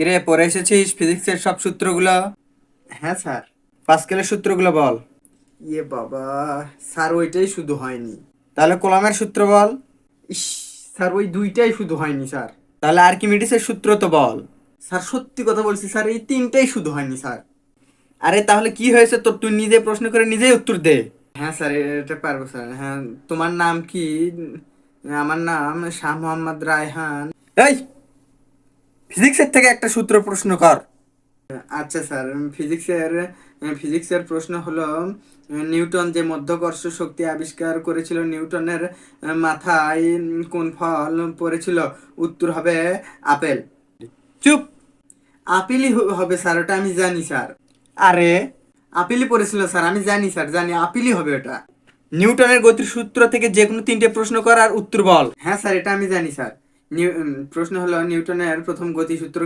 কিরে, পড়ে এসেছিস ফিজিক্সের সব সূত্রগুলো? হ্যাঁ স্যার। পাস্কেলের সূত্রগুলো বল। ইয়ে বাবা, স্যার ওইটাই শুধু হয়নি। তাহলে কোলমের সূত্র বল। ইস, স্যার ওই দুইটাই শুধু হয়নি স্যার। তাহলে আর্কিমিডিসের সূত্র তো বল। স্যার সত্যি কথা বলছি স্যার, এই তিনটাই শুধু হয়নি স্যার। আরে তাহলে কি হয়েছে তোর? তুই নিজে প্রশ্ন করে নিজেই উত্তর দে। হ্যাঁ স্যার, এটা পারবো স্যার। হ্যাঁ, তোমার নাম কি? আমার নাম শাহ মোহাম্মদ রায়হান। এই, ফিজিক্সের থেকে একটা সূত্র প্রশ্ন কর। আচ্ছা স্যার, ফিজিক্সের ফিজিক্সের প্রশ্ন হলো, নিউটন যে মধ্যাকর্ষ শক্তি আবিষ্কার করেছিল, নিউটনের মাথায় কোন ফল পড়েছিল? উত্তর হবে আপেল। চুপ। আপেলই হবে স্যার, ওটা আমি জানি স্যার। আরে, আপেলই পড়েছিল স্যার, আমি জানি স্যার, জানি আপেলই হবে ওটা। নিউটনের গতির সূত্র থেকে যে কোনো তিনটে প্রশ্ন কর আর উত্তর বল। হ্যাঁ স্যার, এটা আমি জানি স্যার। প্রশ্ন হলো, নিউটনের প্রথম গতিসূত্র